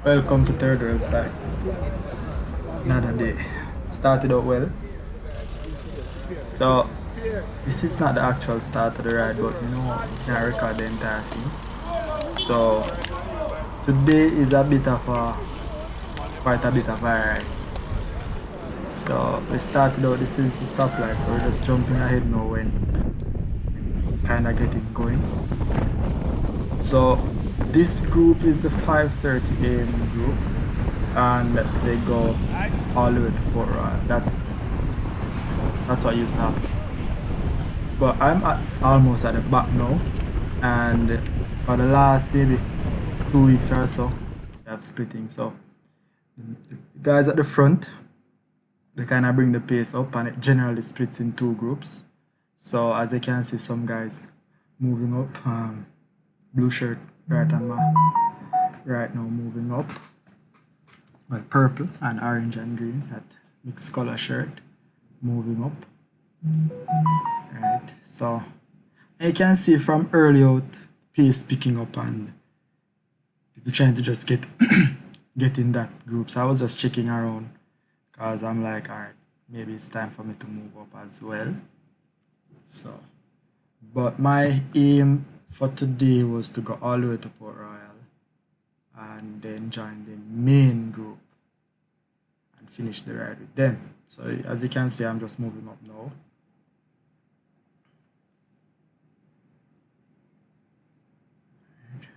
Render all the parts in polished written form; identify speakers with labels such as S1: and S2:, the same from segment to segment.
S1: Welcome to Third World Side. Another day. Started out well. So this is not the actual start of the ride, but can record the entire thing. So today is quite a bit of a ride. So we started out. This is the stoplight, so we're just jumping ahead now when kinda getting going. So this group is the 5:30 a.m. group, and they go all the way to Port Royal. That's what used to happen. But I'm almost at the back now, and for the last maybe 2 weeks or so, they have splitting. So the guys at the front, they kind of bring the pace up, and it generally splits in two groups. So as you can see, some guys moving up. Blue shirt right on my right now moving up. Well, purple and orange and green, that mixed color shirt moving up. Right, so you can see from early out pace picking up and people trying to just get get in that group. So I was just checking around because I'm like, all right, maybe it's time for me to move up as well. So, but my aim for today was to go all the way to Port Royal and then join the main group and finish the ride with them. So as you can see, I'm just moving up now.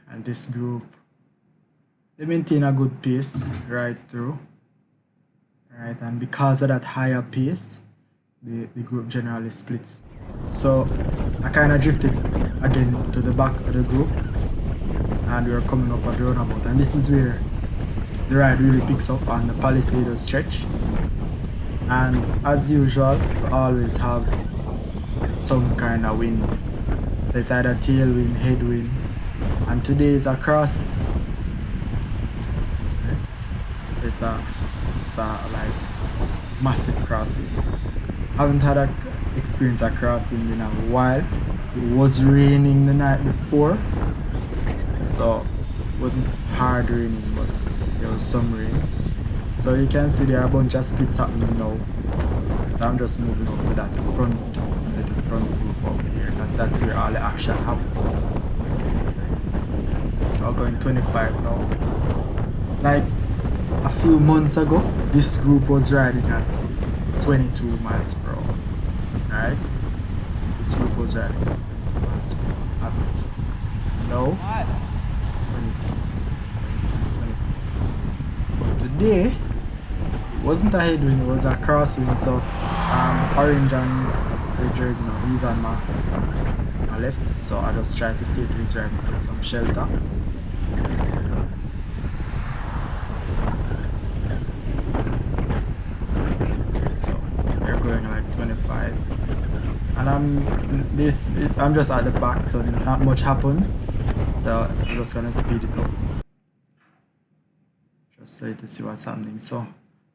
S1: And this group, they maintain a good pace right through. Right, and because of that higher pace, the group generally splits. So I kind of drifted again to the back of the group, and we are coming up at the roundabout, and this is where the ride really picks up and the palisade stretch. And as usual, we always have some kind of wind. So it's either tailwind, headwind, and today is a crosswind. Right? So it's a like massive crosswind. Haven't had a experience a crosswind in a while. It was raining the night before, so it wasn't hard raining, but there was some rain. So you can see there are a bunch of splits happening now. So I'm just moving up to that little front group up here, because that's where all the action happens. We're going 25 now. Like a few months ago, this group was riding at 22 miles per hour. Right? This group was riding at 22 miles per hour average. Now, 26, 24. But today, it wasn't a headwind, it was a crosswind. So, orange and red jersey now, he's on my left. So I just tried to stay to his right to get some shelter. So we're going like 25, and I'm just at the back, so not much happens. So I'm just gonna speed it up, just so to see what's happening. So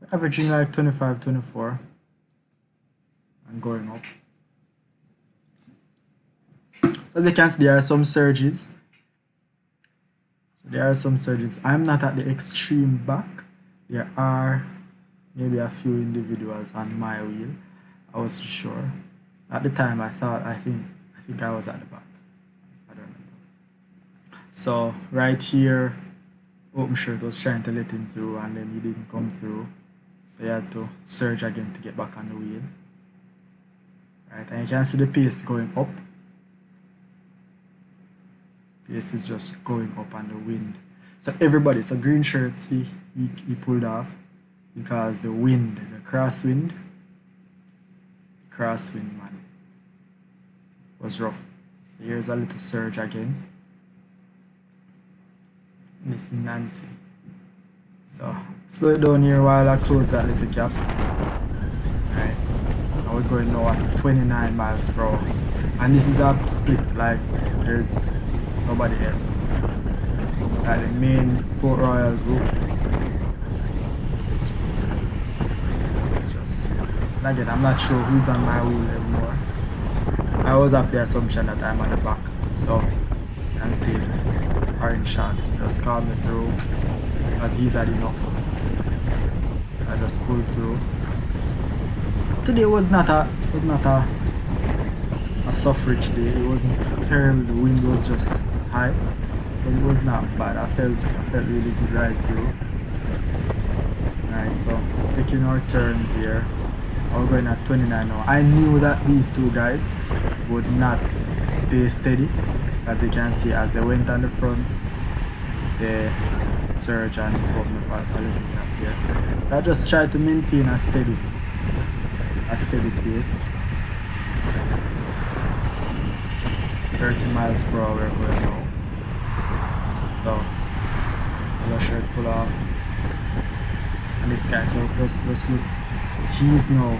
S1: we're averaging like 25, 24, and going up. So as you can see, there are some surges. I'm not at the extreme back. There are maybe a few individuals on my wheel. I wasn't sure. At the time I think I was at the back. I don't remember. So right here, open shirt was trying to let him through, and then he didn't come through. So he had to surge again to get back on the wheel. Right, and you can see the pace going up. Pace is just going up on the wind. So green shirt, see, he pulled off because the wind, the crosswind man, was rough. So here's a little surge again. Miss Nancy. So slow it down here while I close that little gap. Right. Now we're going now at 29 miles per hour. And this is a split, like there's nobody else. Like the main Port Royal group split. This group. It's just, and again, I'm not sure who's on my wheel anymore. I always have the assumption that I'm at the back. So you can see orange shots just called me through. because he's had enough. So I just pulled through. Today was not a suffrage day. It wasn't terrible. The wind was just high, but it was not bad. I felt really good right through. Right, so taking our turns here. We're going at 29 now. I knew that these two guys would not stay steady, as you can see as they went on the front, they surge and open up a little gap there. So I just try to maintain a steady pace. 30 miles per hour we're going now. So the shirt pull off. And this guy, so just look, he's now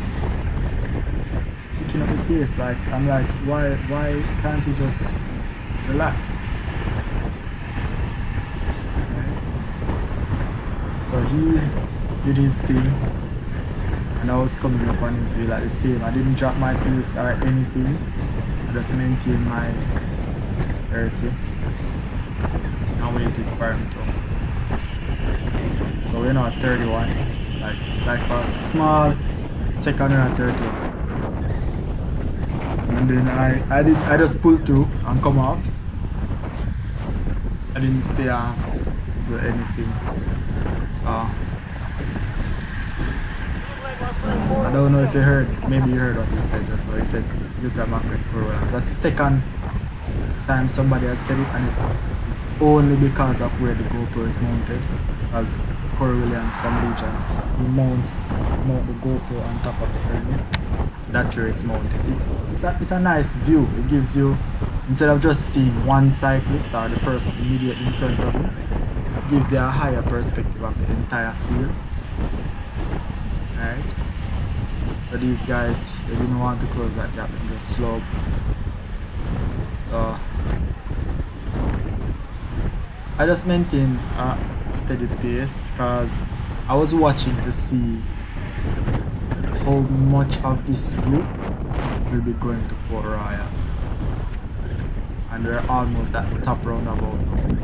S1: picking up the pace. Like I'm like, why can't he just relax? Right? So he did his thing, and I was coming up on his wheel at the same. I didn't drop my pace or anything. I just maintained my 30 and waited for him to. So we're now at 31, like for a small second we're at 31, and then I just pulled through and come off. I didn't stay on to do anything. So I don't know if you heard, maybe you heard what he said just now. He said, "You grab my friend Corona." That's the second time somebody has said it, and it's only because of where the GoPro is mounted. As Corey Williams from Legion, he mounts the GoPro on top of the helmet. That's where it's mounted. It's a nice view. It gives you, instead of just seeing one cyclist or the person immediately in front of you, it gives you a higher perspective of the entire field. Alright. So these guys, they didn't want to close that gap and just slope. So I just maintained a steady pace because I was watching to see how much of this group will be going to Port Royal, and we're almost at the top roundabout now.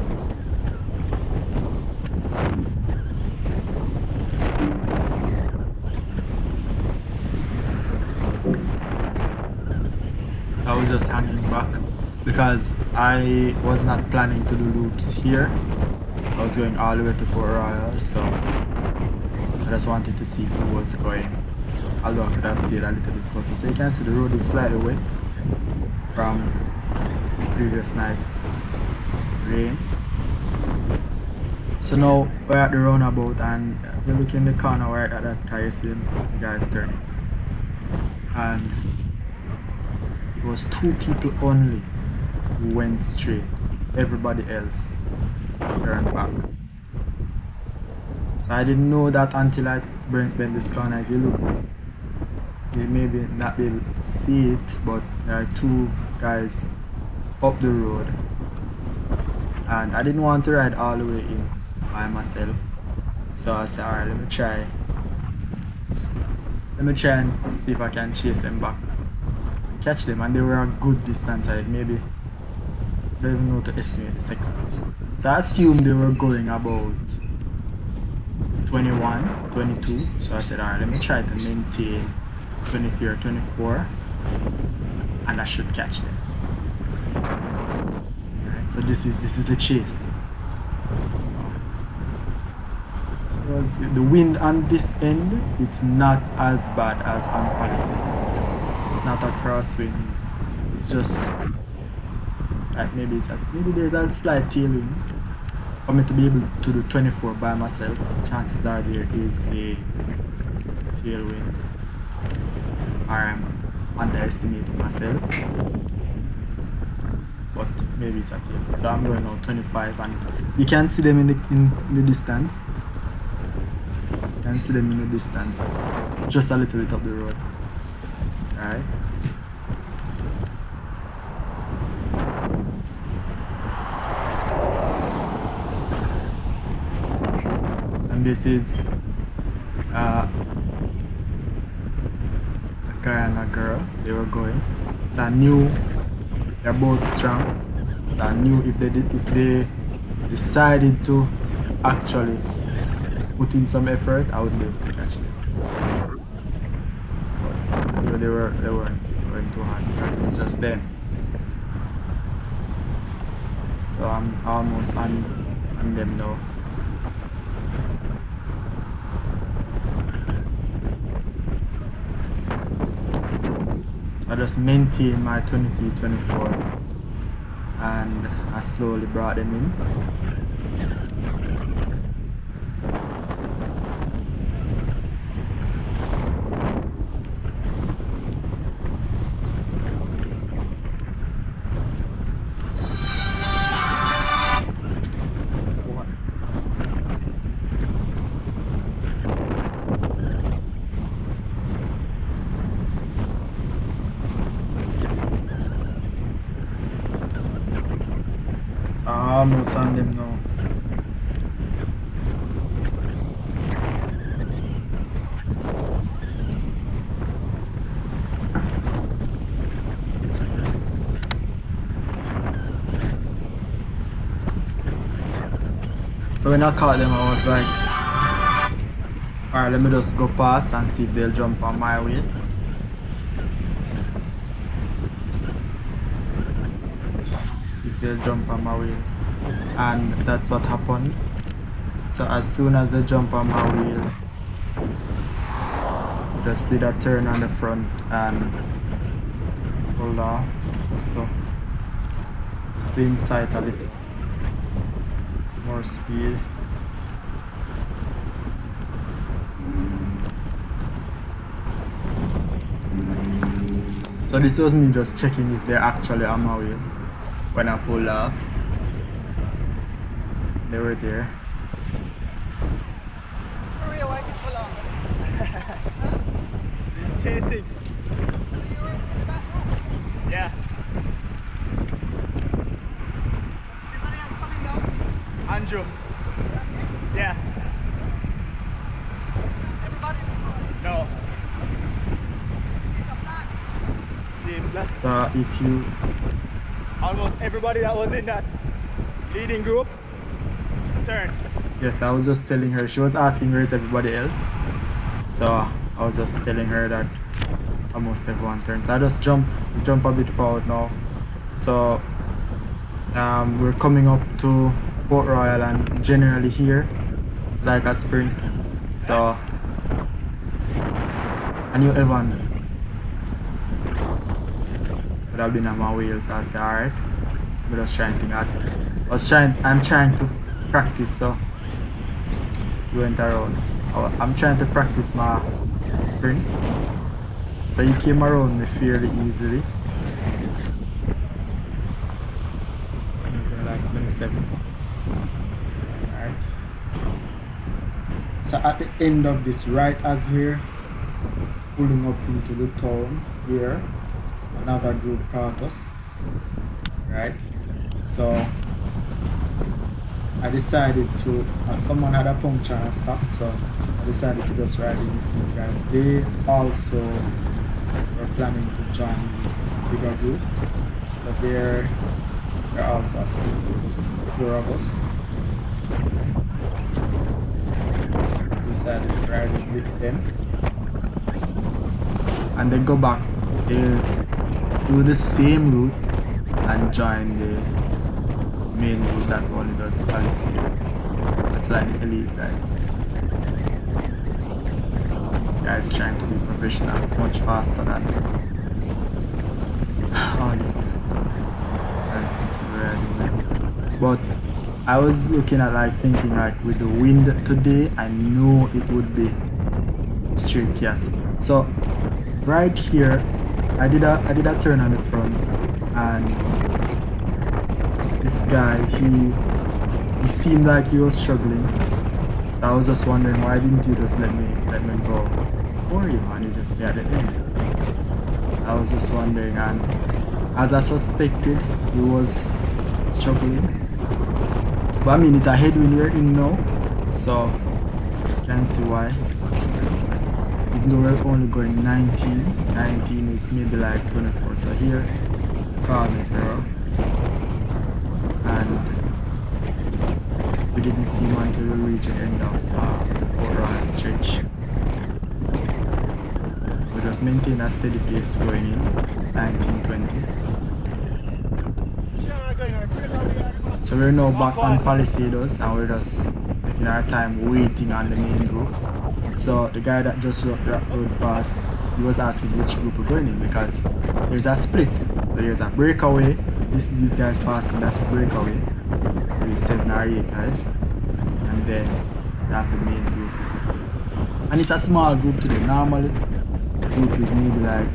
S1: I was just hanging back because I was not planning to do loops here. I was going all the way to Port Royal, so I just wanted to see who was going, although I could have stayed a little bit closer. So you can see the road is slightly wet from previous night's rain. So now we're at the roundabout, and if you look in the corner right at that car, you see the guys turning, and it was 2 people only who went straight. Everybody else turned back. So I didn't know that until I bent this corner. If you look, you maybe not be able to see it, but there are 2 guys up the road, and I didn't want to ride all the way in by myself. So I said, alright, let me try and see if I can chase them back and catch them. And they were a good distance ahead, maybe I don't even know to estimate the seconds. So I assumed they were going about 21, 22. So I said, alright, let me try to maintain 23 or 24, and I should catch them. Alright, so this is the chase. So because the wind on this end, it's not as bad as on Palisades. It's not a crosswind. It's just like maybe there's a slight tailwind. For me to be able to do 24 by myself, chances are there is a tailwind, or I'm underestimating myself. But maybe it's a tailwind. So I'm going now 25, and you can see them in the distance. You can see them in the distance, just a little bit up the road. Alright. And this is a guy and a girl. They were going. So I knew they're both strong. So I knew if they decided to actually put in some effort, I would be able to catch them. But they weren't going too hard because it was just them. So I'm almost on them now. I just maintained my 23-24 and I slowly brought them in. So I'm almost on them now. So when I caught them, I was like, alright, let me just go past and see if they'll jump on my way. See if they'll jump on my wheel. And that's what happened. So as soon as they jump on my wheel, just did a turn on the front and pulled off. Just to incite a little more speed. So this was me just checking if they're actually on my wheel. When I pulled off, they were there.
S2: Maria, why did you pull off? Chasing. Yeah. Anybody else coming down? Andrew. Yeah. Everybody in the front? No.
S1: So if you...
S2: Almost everybody that was in that leading group turned.
S1: Yes, I was just telling her, she was asking where is everybody else. So I was just telling her that almost everyone turned. So I just jump a bit forward now. So we're coming up to Port Royal, and generally here it's like a sprint. So I knew everyone would have been on my wheel, so I said alright. I'm just trying to I'm trying to practice, so we went around. I'm trying to practice my sprint. So you came around me fairly easily. I'm going like 27. Alright. So at the end of this, right as we're pulling up into the town here, another group caught us. Right? So I decided to, someone had a puncture and stopped, so I decided to just ride in with these guys. They also were planning to join the bigger group, so they're also a split, so it's just 4 of us. I decided to ride in with them, and they go back. They do the same route and join the main group that only does Palisades. That's like the elite guys. Guys trying to be professional. It's much faster than all this. That's just really. But I was looking at thinking with the wind today, I know it would be straight chaos. So right here, I did a turn on the front, and this guy, he seemed like he was struggling. So I was just wondering, why didn't you just let me go for you, and you just stay at the end? So I was just wondering, and as I suspected, he was struggling. But I mean, it's a headwind we're in now, so you can see why. Even though we're only going 19 is maybe like 24. So here, calm it here. And we didn't see him until we reached the end of just maintain a steady pace going in 1920. So we're now back on Palisados and we're just taking our time waiting on the main group. So the guy that just rode past, he was asking which group we're going in because there's a split. So there's a breakaway. These guys passing, that's a breakaway. Maybe 7 or 8 guys. And then we have the main group. And it's a small group today. Normally the group is maybe like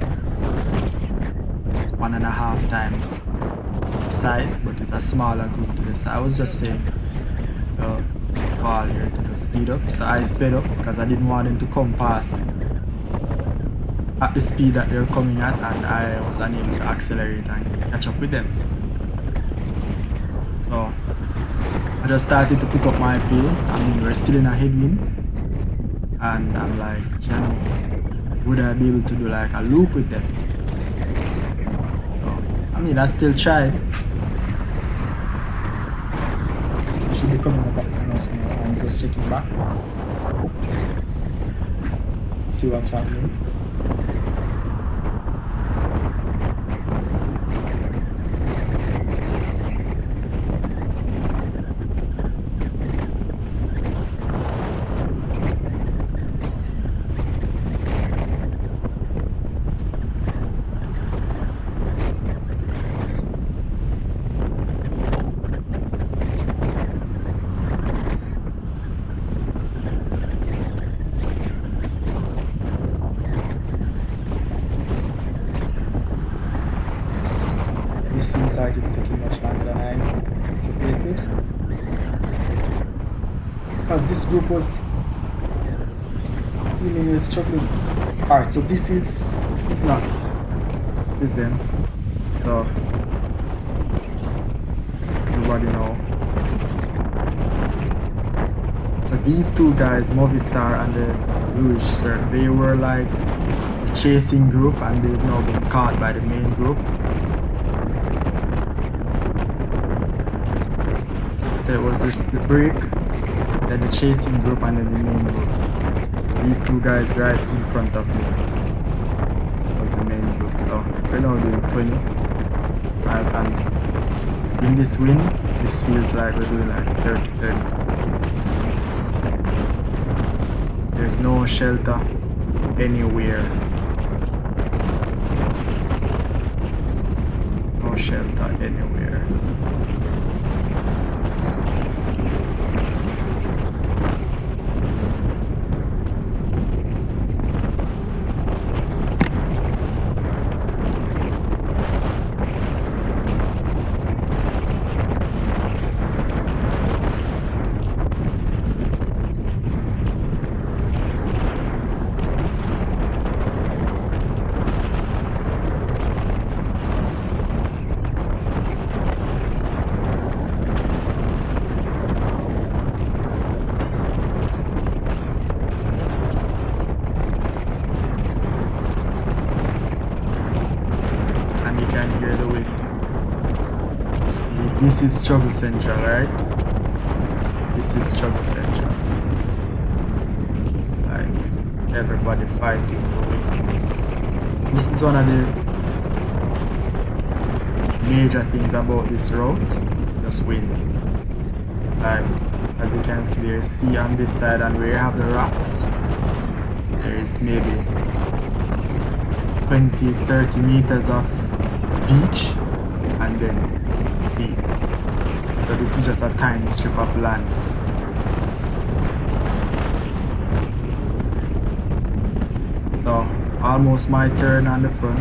S1: 1.5 times the size, but it's a smaller group today. So I was just saying to Paul here to just speed up. So I sped up because I didn't want them to come past at the speed that they're coming at, and I was unable to accelerate and catch up with them. So I just started to pick up my pace. I mean, we're still in a headwind, and I'm like, you know, would I be able to do like a loop with them? So I mean, I still tried. So we should be coming up on us now. I'm just checking back to see what's happening. This seems like it's taking much longer than I anticipated, because this group was seemingly struggling. Alright, so this is them. So everybody know. So these two guys, Movistar and the Bluish Sir, they were like the chasing group, and they've now been caught by the main group. So it was the break, then the chasing group, and then the main group. So these two guys right in front of me was the main group. So we're now doing 20 miles, and in this wind, this feels like we're doing like 32. There's no shelter anywhere. No shelter anywhere. This is Struggle Central, right? This is Struggle Central. Like, everybody fighting. This is one of the major things about this route, just wind. Like, as you can see, there's sea on this side, and where you have the rocks, there is maybe 20-30 meters of beach and then sea. So this is just a tiny strip of land. So almost my turn on the front,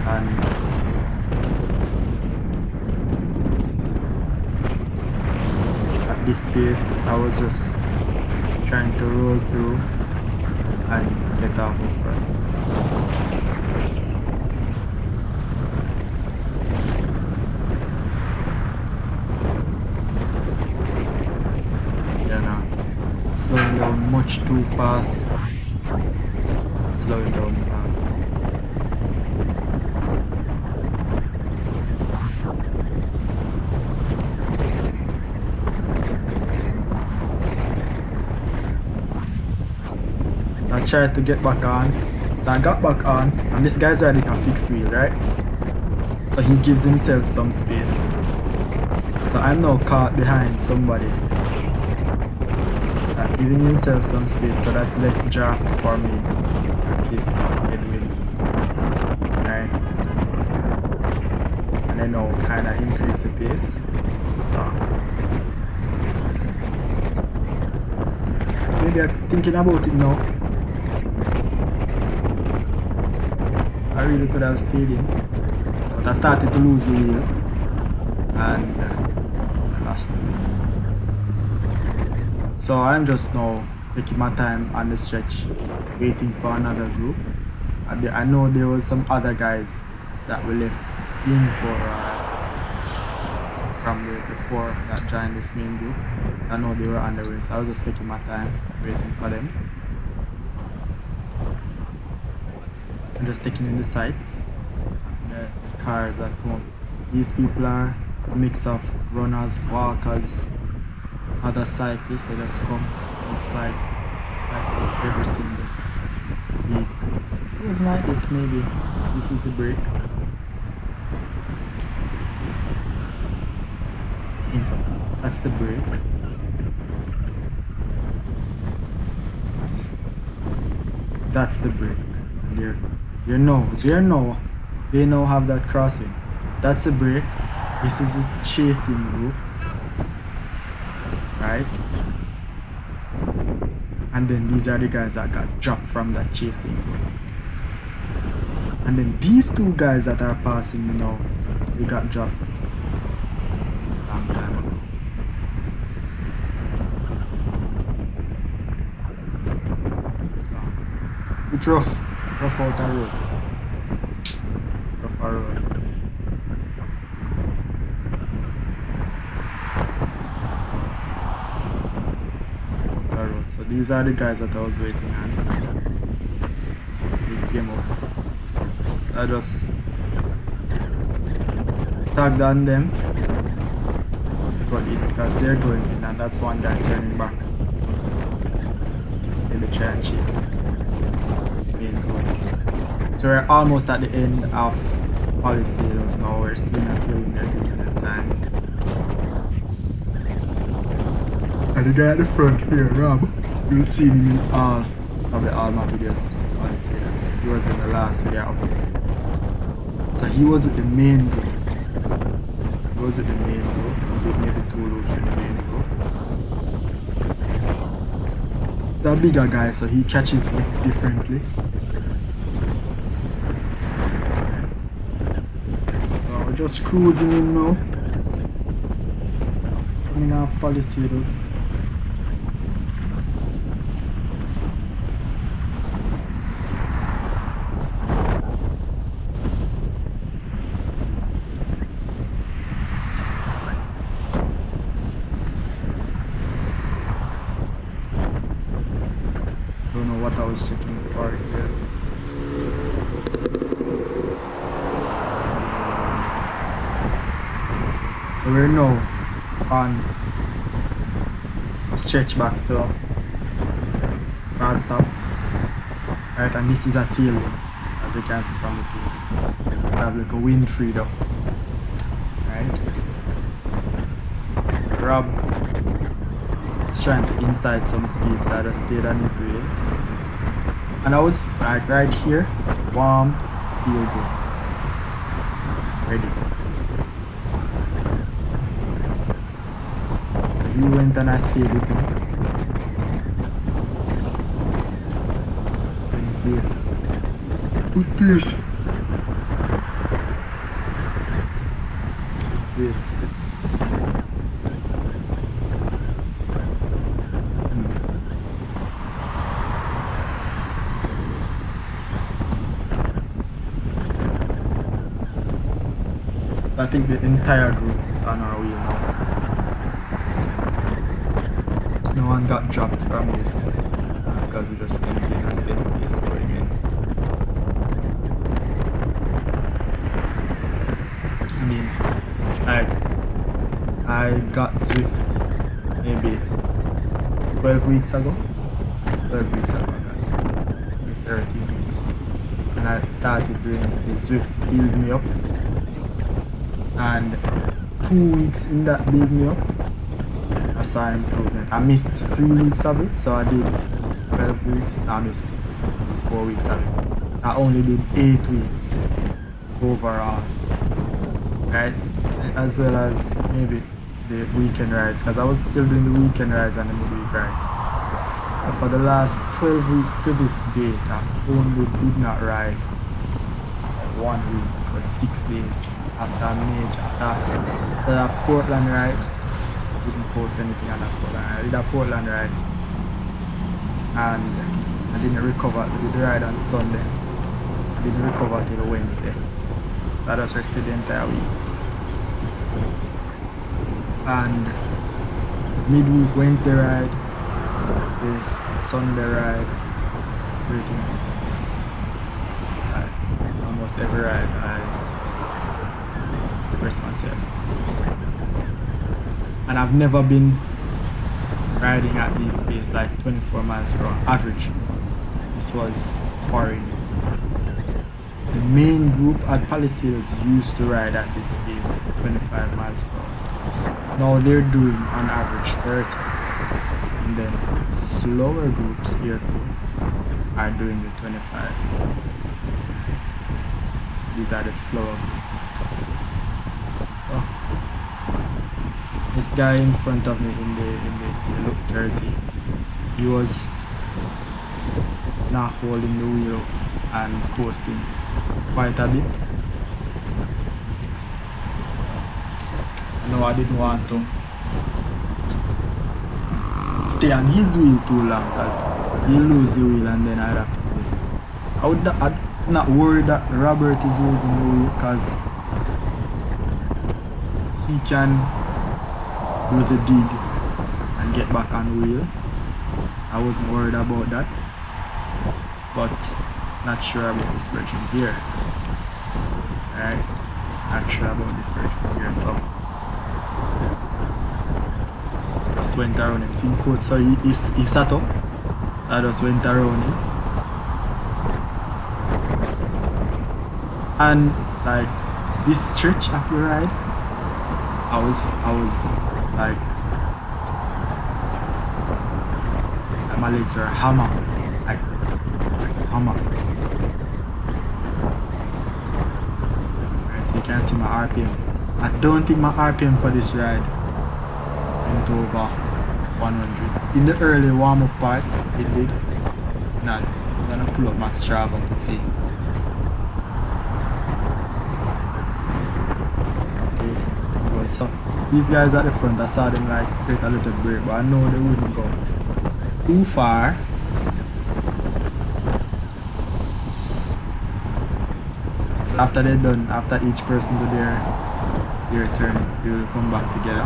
S1: and at this pace I was just trying to roll through and get off the front. Slowing down much too fast. Slowing down fast. So I tried to get back on, So I got back on, and this guy's riding a fixed wheel, right? So he gives himself some space. So I'm now caught behind somebody. Giving himself some space, so that's less draft for me. This headwind. Right? And then now kinda increase the pace. So maybe I'm thinking about it now. I really could have stayed in. But I started to lose the wheel. And I lost the wheel. So I'm just now taking my time on the stretch, waiting for another group. I know there was some other guys that were left in from the four that joined this main group. So I know they were on the way, so I was just taking my time, waiting for them. I'm just taking in the sights, the cars that come up. These people are a mix of runners, walkers, other cyclists. They just come. It's like this every single week. It was like this maybe. This is a break. I think so. That's the break. That's the break. And they now have that crossing. That's a break. This is a chasing group. Right? And then these are the guys that got dropped from that chasing group. And then these two guys that are passing me now, they got dropped long time ago. So, it's rough out the road. Rough road. So these are the guys that I was waiting on. So they came up. So I just tagged on them. Got it because they're going in, and that's one guy turning back to maybe try and chase main goal. So we're almost at the end of Palisados now. We're still not healing, they're taking their time. And the guy at the front here, Rob, you'll see him in probably all my videos. Palisados. He was in the last video I uploaded. So he was with the main group. He was with the main group. He did maybe 2 loops with the main group. He's a bigger guy, so he catches me differently. So we're just cruising in now. Coming off Palisados. Don't know what I was checking for here. So we're now on a stretch back to start stop. Right, and this is a tailwind, so as you can see from the piece. We have like a wind freedom. Right? So Rob was trying to incite some speed, so I just stayed on his wheel. And I was like right here, warm, feel good. Ready. So he went and I stayed with him. And he did. Good pace. Good pace. So I think the entire group is on our wheel now. No one got dropped from this because we just maintain a steady pace going in. I mean, I got Zwift maybe 12 weeks ago. 12 weeks ago I got Zwift. Maybe 13 weeks. and I started doing the Zwift build me up, and 2 weeks in that build me up I saw improvement. I missed 3 weeks of it, so I did 12 weeks. No, I missed 4 weeks of it. So I only did 8 weeks overall, right? As well as maybe the weekend rides, because I was still doing the weekend rides and the midweek rides. So for the last 12 weeks to this date, I only did not ride 1 week. It was 6 days after that Portland ride. Didn't post anything on that Portland ride. I did a Portland ride and I didn't recover. I did the ride on Sunday. I didn't recover till Wednesday. So I just rested the entire week. And the midweek Wednesday ride, the Sunday ride, everything. Almost every ride I depressed myself. And I've never been riding at this pace, like 24 miles per hour average. This was foreign. The main group at Palisades used to ride at this pace, 25 miles per hour. Now they're doing on average 30. And then slower groups, airports, are doing the 25s. These are the slower groups. So this guy in front of me in the look jersey, he was not holding the wheel and coasting quite a bit. So I know I didn't want to stay on his wheel too long, because he'll lose the wheel and then I'd have to place. I'm not worried that Robert is losing the wheel, because he can do the dig and get back on the wheel. So I wasn't worried about that, but not sure about this version here. Alright, not sure about this version here, so I just went around him. See coach, so he sat up, so I just went around him, and like this stretch of the ride, I was like my legs are hammer, like hammer. Right, so you can see my RPM. I don't think my RPM for this ride went over 100. In the early warm-up parts, it did. Now I'm gonna pull up my Strava to see. Okay, so these guys at the front, I saw them like create a little break, but I know they wouldn't go too far. So after they're done, after each person do their turn, they will come back together.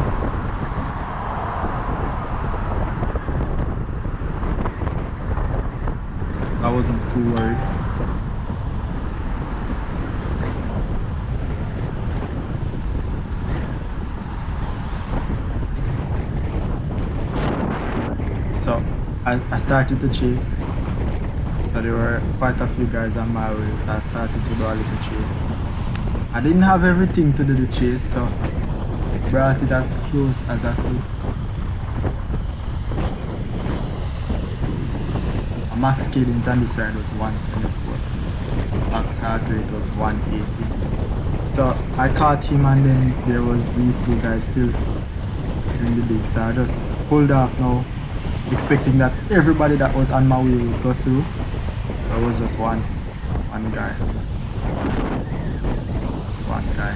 S1: So I wasn't too worried. So I started to chase. So there were quite a few guys on my way, so I started to do a little chase. I didn't have everything to do the chase, so brought it as close as I could. My max cadence on this ride was 124. Max heart rate was 180. So I caught him, and then there was these two guys still doing the dig, so I just pulled off now, expecting that everybody that was on my wheel would go through. There was just one guy. Just one guy.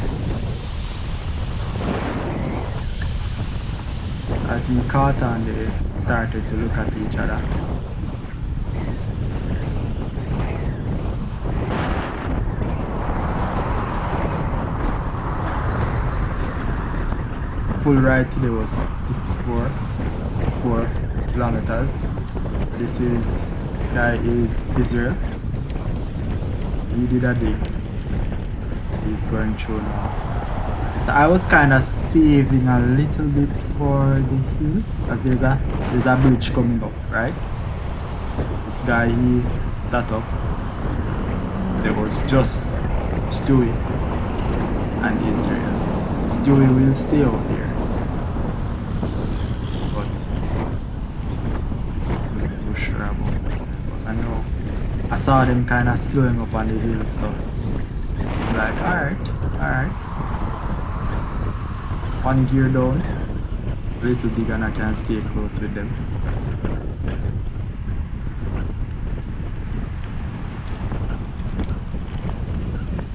S1: So as he caught on, they started to look at each other. Full ride today was 54 kilometers. So this guy is Israel. He did a dig. He's going through now. So I was kind of saving a little bit for the hill, because there's a bridge coming up, right? This guy, he sat up. So there was just Stewie and Israel. Stewie will stay out there, but I wasn't too sure about it. But I know I saw them kind of slowing up on the hill, so I'm like, alright. One gear down, a little dig, and I can stay close with them.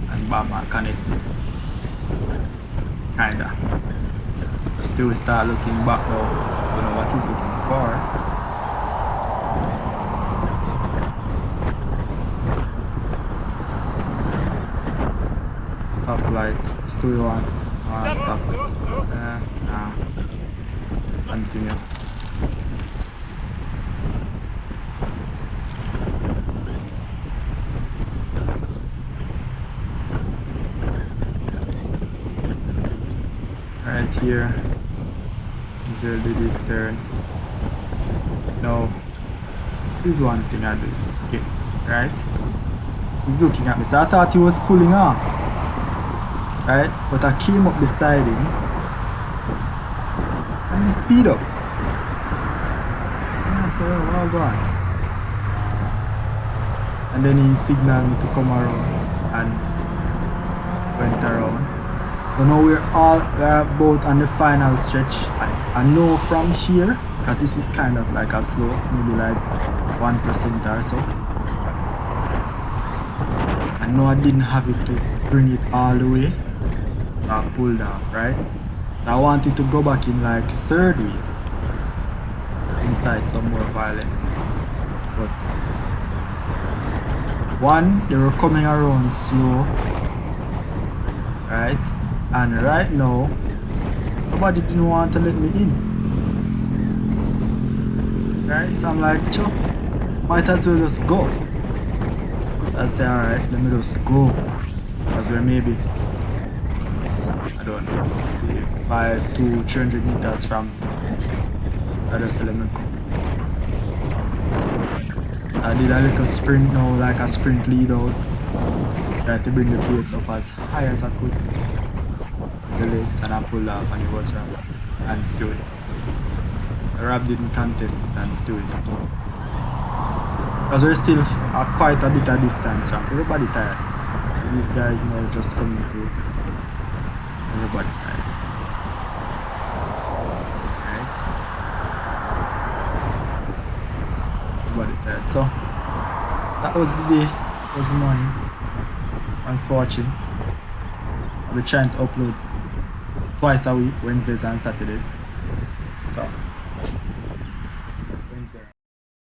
S1: And bam, I connected. Kinda. So still start looking back now. Don't know what he's looking for. Stoplight. Still one. Stop. Continue. Right here, Israel did his turn. Now, this is one thing I did get, right? He's looking at me, so I thought he was pulling off, right? But I came up beside him and him speed up. And I said, oh, well gone. And then he signaled me to come around and went around. So now we're both on the final stretch. I know from here, because this is kind of like a slow, maybe like 1% or so. I know I didn't have it to bring it all the way, so I pulled off, right? So I wanted to go back in like third wheel to incite some more violence. But one, they were coming around slow, right? And right now, nobody didn't want to let me in. Right? So I'm like, Cho, might as well just go. I say, alright, let me just go. Because we're maybe, I don't know, maybe 300 meters from finish. So I just say, let me go. So I did a little sprint now, like a sprint lead out. Tried to bring the pace up as high as I could. The legs, and I pulled off, and it was Rob and Stewie. So Rob didn't contest it and Stewie took it. Because we're still quite a bit of distance from everybody tired. So these guys now just coming through. Everybody tired. Right? Everybody tired. So that was the day. That was the morning. Thanks for watching. I'll be trying to upload twice a week, Wednesdays and Saturdays. So, Wednesday.